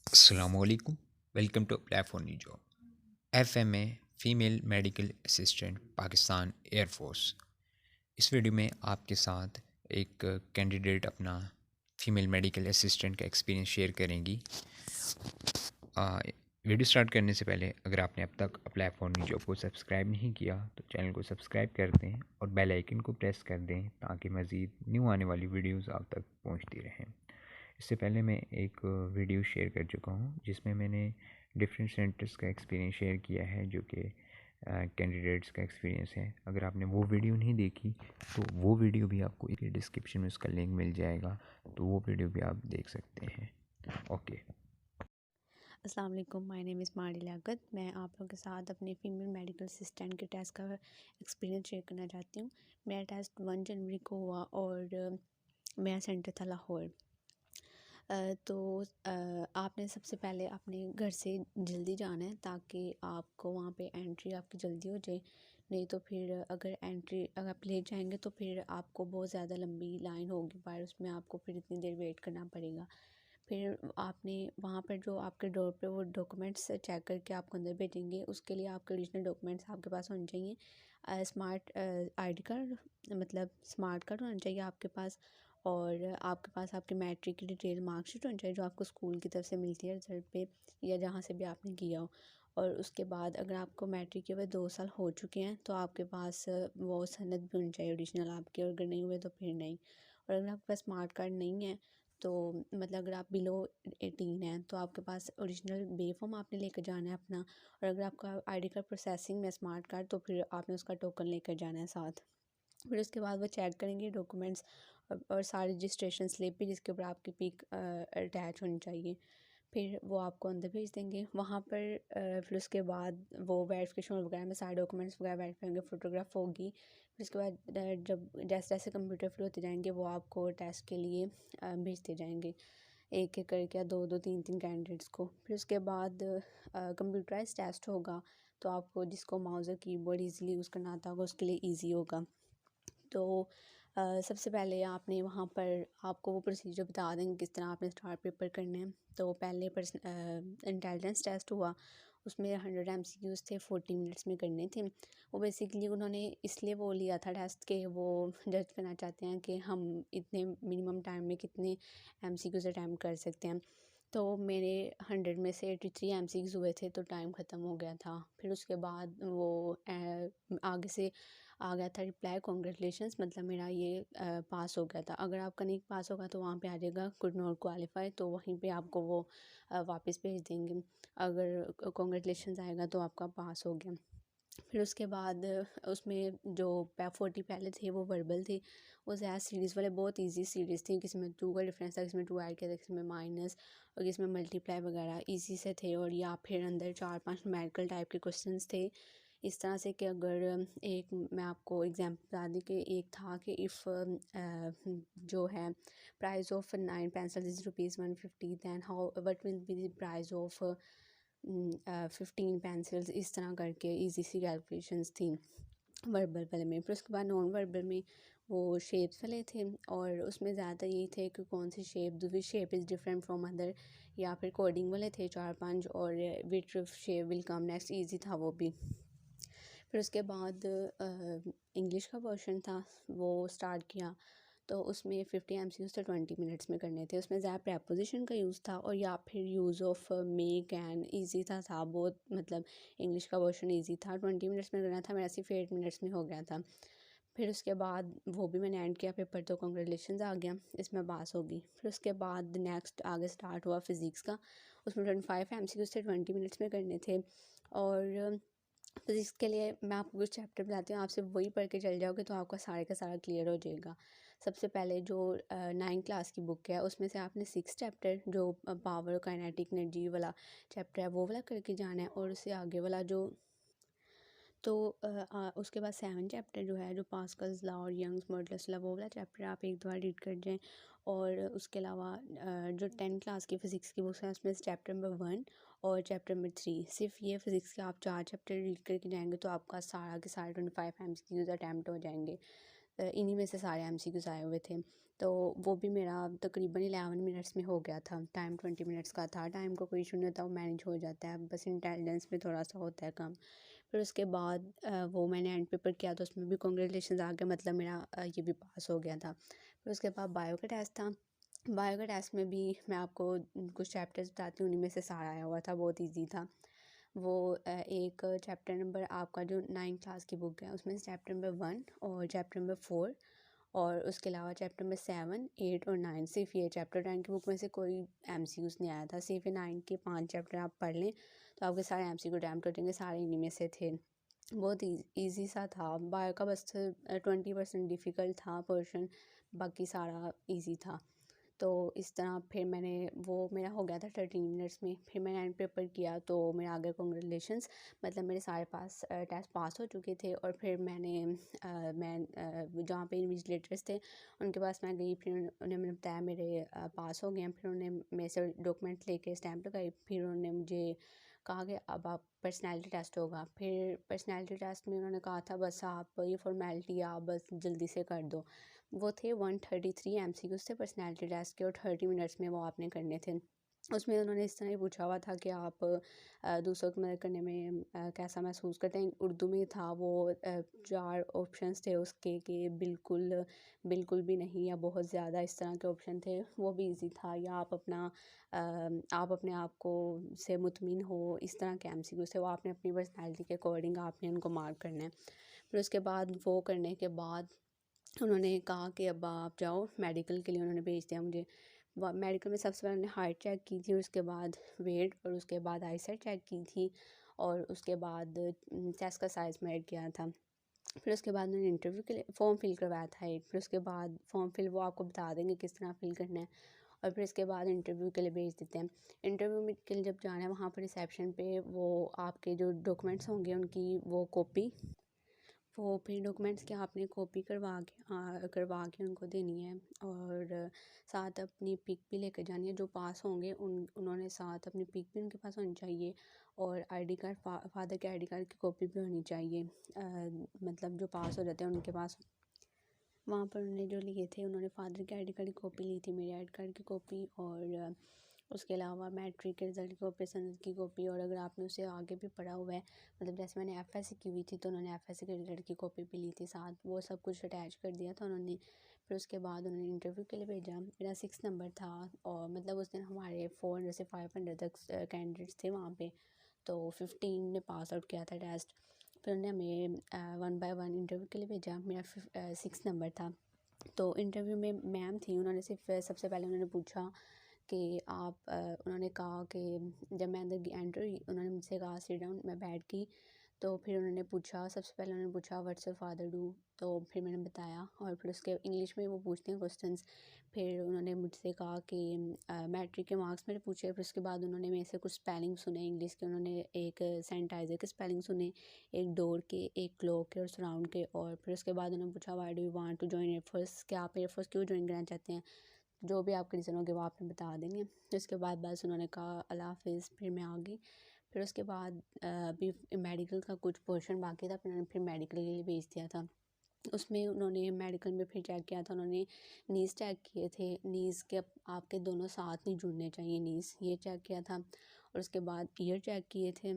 Assalamualaikum. Welcome to Apply for New Job. FMA female medical assistant Pakistan air force. इस video में आपके साथ एक कैंडिडेट अपना फ़ीमेल मेडिकल असिस्टेंट का एक्सपीरियंस शेयर करेंगी। वीडियो स्टार्ट करने से पहले अगर आपने अब तक अप्लाई फॉर न्यू जॉब को सब्सक्राइब नहीं किया तो चैनल को सब्सक्राइब कर दें और बेल आइकन को प्रेस कर दें ताकि मज़ीद न्यू आने वाली वीडियोस आप तक पहुंचती रहें। इससे पहले मैं एक वीडियो शेयर कर चुका हूं जिसमें मैंने डिफरेंट सेंटर्स का एक्सपीरियंस शेयर किया है जो कि कैंडिडेट्स का एक्सपीरियंस है। अगर आपने वो वीडियो नहीं देखी तो वो वीडियो भी आपको डिस्क्रिप्शन में उसका लिंक मिल जाएगा, तो वो वीडियो भी आप देख सकते हैं। ओके। अस्सलाम वालेकुम, माय नेम इज़ मारी लियाकत। मैं आप लोगों के साथ अपने फ़ीमेल मेडिकल असिस्टेंट के टेस्ट का एक्सपीरियंस शेयर करना चाहती हूँ। मेरा टेस्ट 1 जनवरी को हुआ और मेरा सेंटर था लाहौर। तो आपने सबसे पहले अपने घर से जल्दी जाना है ताकि आपको वहाँ पे एंट्री आपकी जल्दी हो जाए। नहीं तो फिर अगर आप लेट जाएंगे तो फिर आपको बहुत ज़्यादा लंबी लाइन होगी बाहर, उसमें आपको फिर इतनी देर वेट करना पड़ेगा। फिर आपने वहाँ पर जो आपके डोर पे वो डॉक्यूमेंट्स चेक करके आपको अंदर भेजेंगे, उसके लिए आपके ओरिजिनल डॉक्यूमेंट्स आपके पास होने चाहिए। स्मार्ट आईडी कार्ड, मतलब स्मार्ट कार्ड होना चाहिए आपके पास, और आपके पास आपकी मैट्रिक की डिटेल मार्कशीट होनी चाहिए जो आपको स्कूल की तरफ से मिलती है रिजल्ट पे, या जहाँ से भी आपने किया हो। और उसके बाद अगर आपको मैट्रिक के हुए 2 साल हो चुके हैं तो आपके पास वो सनद भी होनी चाहिए ओरिजिनल आपकी, और अगर नहीं हुए तो फिर नहीं। और अगर आपके पास स्मार्ट कार्ड नहीं है तो मतलब अगर आप बिलो 18 हैं तो आपके पास ओरिजिनल बे फॉर्म आपने लेकर जाना है अपना। और अगर आपका आईडी कार्ड प्रोसेसिंग में स्मार्ट कार्ड तो फिर आपने उसका टोकन लेकर जाना है साथ। फिर उसके बाद वो चेक करेंगे डॉक्यूमेंट्स और सारी रजिस्ट्रेशन स्लिप भी जिसके ऊपर आपकी पिक अटैच होनी चाहिए। फिर वो आपको अंदर भेज देंगे वहाँ पर। फिर उसके बाद वो वेरिफिकेशन वगैरह में सारे डॉक्यूमेंट्स वगैरह वेरीफाई होंगे, फ़ोटोग्राफ होगी। फिर उसके बाद जब जैसे जैसे कंप्यूटर फ्री होते जाएंगे वो आपको टेस्ट के लिए भेजते जाएंगे, एक एक करके, या दो दो तीन तीन कैंडिडेट्स को। फिर उसके बाद कंप्यूटराइज टेस्ट होगा, तो आपको जिसको माउस और कीबोर्ड ईज़िली यूज़ करना आता होगा उसके लिए ईजी होगा। तो सबसे पहले आपने वहाँ पर आपको वो प्रोसीजर बता देंगे किस तरह आपने स्टार पेपर करने हैं। तो पहले इंटेलिजेंस टेस्ट हुआ, उसमें 100 MCQs थे, 40 मिनट्स में करने थे। वो बेसिकली उन्होंने इसलिए वो लिया था टेस्ट के वो जज करना चाहते हैं कि हम इतने मिनिमम टाइम में कितने MCQs अटैम्प्ट कर सकते हैं। तो मेरे 100 में से 83 MCQs हुए थे तो टाइम ख़त्म हो गया था। फिर उसके बाद वो आगे से आ गया था रिप्लाई, कॉन्ग्रेचुलेशंस, मतलब मेरा ये पास हो गया था। अगर आपका नहीं पास होगा तो वहाँ पे आ जाएगा कुड नॉट क्वालिफाई, तो वहीं पे आपको वो वापस भेज देंगे। अगर कॉन्ग्रेचुलेशंस आएगा तो आपका पास हो गया। फिर उसके बाद उसमें जो 40 पहले थे वो वर्बल थे। वो ज़्यादा सीरीज़ वाले बहुत इजी सीरीज़ थी, किसी में 2 का डिफरेंस था, किसी में 2 ऐड किया था, किसी में माइनस, और किसी में मल्टीप्लाई वगैरह इजी से थे। और या फिर अंदर 4-5 न्यूमेरिकल टाइप के क्वेश्चंस थे, इस तरह से कि अगर एक मैं आपको एग्जांपल बता दी कि एक था कि इफ़ जो है price of 9 pencil is ₹150, then how what will be the price of 15 pencils, इस तरह करके इजी सी कैलकुलेशंस थी वर्बल वाले में। फिर उसके बाद नॉन वर्बल में वो शेप्स वाले थे, और उसमें ज़्यादा यही थे कि कौन सी shape, which shape is different from other, या फिर कोडिंग वाले थे 4-5, और which shape will come next, easy था वो भी। फिर उसके बाद इंग्लिश का पोर्शन था, वो स्टार्ट किया। तो उसमें 50 MCQs थे, 20 मिनट्स में करने थे। उसमें ज़्यादा प्रेपोजिशन का यूज़ था, और या फिर use of May can, easy था बहुत, मतलब इंग्लिश का पोर्शन ईजी था, 20 मिनट्स में करना था, मेरा सिर्फ 8 मिनट्स में हो गया था। फिर उसके बाद वो भी मैंने एंड किया पेपर, तो कॉन्ग्रेचुलेशंस आ गया, इसमें पास होगी। फिर उसके बाद नेक्स्ट आगे स्टार्ट हुआ फिज़िक्स का। उसमें 25 MCQs थे, 20 मिनट्स में करने थे। और फिज़िक्स के लिए मैं आपको कुछ चैप्टर बताती हूँ, आप सिर्फ वही पढ़ के चल जाओगे तो आपका सारे का सारा क्लियर हो जाएगा। सबसे पहले जो 9 क्लास की बुक है उसमें से आपने 6 चैप्टर जो पावर काइनेटिक एनर्जी वाला चैप्टर है वो वाला करके जाना है, और उससे आगे वाला जो, तो उसके बाद 7 चैप्टर जो है, जो पास्कल्स लॉ और यंग्स मॉडुलस लॉ, वो वाला चैप्टर आप एक दो बार रीड कर जाएं। और उसके अलावा जो 10 क्लास की फ़िज़िक्स की बुक्स हैं उसमें से चैप्टर नंबर 1 और चैप्टर नंबर 3, सिर्फ ये फ़िज़िक्स के आप 4 चैप्टर रीड करके जाएंगे तो आपका सारा के सारे 25 MCQs अटैम्प्ट हो जाएंगे। इन्हीं में से सारे MCQs आए हुए थे। तो वो भी मेरा तकरीबन 11 मिनट्स में हो गया था। टाइम 20 मिनट्स का था, टाइम का कोई इशू नहीं होता, वो मैनेज हो जाता है, बस इंटेलिजेंस में थोड़ा सा होता है कम। फिर उसके बाद वो मैंने एंड पेपर किया तो उसमें भी कांग्रेचुलेशंस आ गया, मतलब मेरा ये भी पास हो गया था। फिर उसके बाद बायो का टेस्ट था। बायो के टेस्ट में भी मैं आपको कुछ चैप्टर्स बताती हूँ, उन्हीं में से सारा आया हुआ था, बहुत ईजी था वो। एक चैप्टर नंबर आपका जो 9th क्लास की बुक है उसमें से चैप्टर नंबर 1 और चैप्टर नंबर 4 और उसके अलावा चैप्टर नंबर 7, 8 और 9, सिर्फ ये चैप्टर 9 की बुक में से कोई MCQs नहीं आया था। सिर्फ ये 9 के 5 चैप्टर आप पढ़ लें तो आपके सारे MCQ अटैम्प्ट हो जाएंगे, सारे इन्हीं में से थे। बहुत ईजी सा था। बायो का बस 20% डिफ़िकल्ट था पोर्शन, बाकी सारा ईजी था। तो इस तरह फिर मैंने वो मेरा हो गया था 13 मिनट्स में। फिर मैंने एंड पेपर किया तो मेरा आ गया कांग्रेचुलेशंस, मतलब मेरे सारे टेस्ट पास हो चुके थे। और फिर मैं जहाँ पे इन्विजिलेटर्स थे उनके पास मैं गई, फिर उन्हें मैंने बताया मेरे पास हो गए हैं। फिर उन्होंने मेरे से डॉक्यूमेंट लेके स्टैंप लगाई। फिर उन्होंने मुझे कहा कि अब आप पर्सनैलिटी टेस्ट होगा। फिर पर्सनैलिटी टेस्ट में उन्होंने कहा था बस आप ये फॉर्मेलिटी आप बस जल्दी से कर दो। वो थे 133 MCQs थे पर्सनैलिटी टेस्ट के और 30 मिनट्स में वो आपने करने थे। उसमें उन्होंने इस तरह ही पूछा हुआ था कि आप दूसरों की मदद करने में कैसा महसूस करते हैं। उर्दू में था वो, 4 ऑप्शंस थे उसके कि बिल्कुल, बिल्कुल भी नहीं या बहुत ज़्यादा, इस तरह के ऑप्शन थे। वो भी ईजी था। या आप अपने आप को से मुतमिन हो, इस तरह के MCQs थे। वो आपने अपनी पर्सनैलिटी के अकॉर्डिंग आपने उनको मार्क करना है। फिर उसके बाद वो करने के बाद उन्होंने कहा कि अब आप जाओ मेडिकल के लिए, उन्होंने भेज दिया मुझे। मेडिकल में सबसे पहले उन्होंने हाइट चेक की थी, उसके बाद वेट और उसके बाद आईसाइट चेक की थी और उसके बाद चेस्ट का साइज़ मेजर किया था। फिर उसके बाद उन्होंने इंटरव्यू के लिए फॉर्म फिल करवाया था एक। फिर उसके बाद फॉर्म फिल वो आपको बता देंगे किस तरह फिल करना है। और फिर इसके बाद इंटरव्यू के लिए भेज देते हैं। इंटरव्यू में के लिए जब जाना है वहाँ पर रिसेप्शन पे वो आपके जो डॉक्यूमेंट्स होंगे उनकी वो कॉपी, वो फिर डॉक्यूमेंट्स की आपने कॉपी करवा के उनको देनी है। और साथ अपनी पिक भी लेकर जानी है। जो पास होंगे उन्होंने साथ अपनी पिक भी उनके पास होनी चाहिए और आईडी कार्ड, फादर के आईडी कार्ड की कॉपी भी होनी चाहिए। मतलब जो पास हो जाते हैं उनके पास। वहाँ पर उन्होंने जो लिए थे, उन्होंने फादर के आईडी कार्ड की कॉपी ली थी, मेरे आईडी कार्ड की कॉपी और उसके अलावा मैट्रिक के रिज़ल्ट की कॉपी, सनद की कॉपी। और अगर आपने उसे आगे भी पढ़ा हुआ है, मतलब जैसे मैंने FSC की हुई थी तो उन्होंने FSC के रिज़ल्ट की कॉपी भी ली थी साथ, वो सब कुछ अटैच कर दिया था उन्होंने। फिर उसके बाद उन्होंने इंटरव्यू के लिए भेजा। मेरा 6 नंबर था और मतलब उस दिन हमारे 400 से 500 तक कैंडिडेट्स थे वहाँ पे, तो 15 ने पास आउट किया था टेस्ट। फिर उन्होंने हमें 1 बाय 1 इंटरव्यू के लिए भेजा। मेरा 6 नंबर था। तो इंटरव्यू में मैम थी, उन्होंने सिर्फ सबसे पहले उन्होंने पूछा कि उन्होंने कहा कि जब मैं अंदर एंटर हुई उन्होंने मुझसे कहा सिट डाउन, मैं बैठ गई। तो फिर उन्होंने पूछा, सबसे पहले उन्होंने पूछा व्हाट्स योर फादर डू, तो फिर मैंने बताया और फिर उसके इंग्लिश में वो पूछते हैं क्वेश्चंस। फिर उन्होंने मुझसे कहा कि मैट्रिक के मार्क्स मेरे पूछे। फिर उसके बाद उन्होंने मेरे से कुछ स्पेलिंग सुने इंग्लिश के, उन्होंने एक सैनिटाइज़र के स्पेलिंग सुने, एक डोर के, एक क्लॉक के और सराउंड के। और फिर उसके बाद उन्होंने पूछा why do you want to join Air Force, क्या आप एयरफोर्स क्यों ज्वाइन करना चाहते हैं। जो भी आपके रीज़न होंगे वो आपने बता देंगे। फिर उसके बाद बस उन्होंने कहा अल्लाह हाफिज़, फिर मैं आ गई। फिर उसके बाद अभी मेडिकल का कुछ पोर्शन बाकी था, फिर उन्होंने फिर मेडिकल के लिए भेज दिया था। उसमें उन्होंने मेडिकल में फिर चेक किया था, उन्होंने नीज़ चेक किए थे, नीज़ के आपके दोनों साथ नहीं जुड़ने चाहिए नीज़, ये चेक किया था। और उसके बाद ईयर चेक किए थे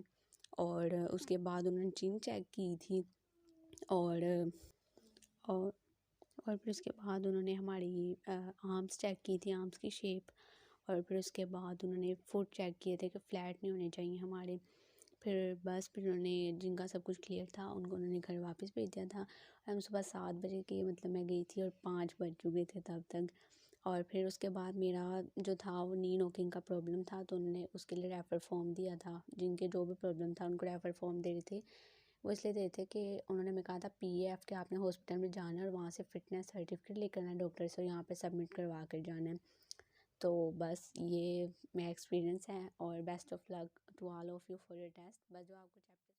और उसके बाद उन्होंने चिन चेक की थी और और और फिर उसके बाद उन्होंने हमारी आर्म्स चेक की थी, आर्म्स की शेप। और फिर उसके बाद उन्होंने फुट चेक किए थे कि फ्लैट नहीं होने चाहिए हमारे। फिर उन्होंने जिनका सब कुछ क्लियर था उनको उन्होंने घर वापस भेज दिया था। हम सुबह 7 बजे की मतलब मैं गई थी और 5 बज चुके थे तब तक। और फिर उसके बाद मेरा जो था वो नी नोकिंग का प्रॉब्लम था, तो उन्होंने उसके लिए रेफ़र फॉर्म दिया था। जिनके जो भी प्रॉब्लम था उनको रेफ़र फॉर्म दे रहे थे। वो इसलिए दे रहे थे कि उन्होंने मैं कहा था PAF के आपने हॉस्पिटल में जाना है और वहाँ से फ़िटनेस सर्टिफिकेट लेकर आना है डॉक्टर से और यहाँ पे सबमिट करवा कर जाना है। तो बस ये मेरा एक्सपीरियंस है और best of luck to all of you for your test. बस जो आपको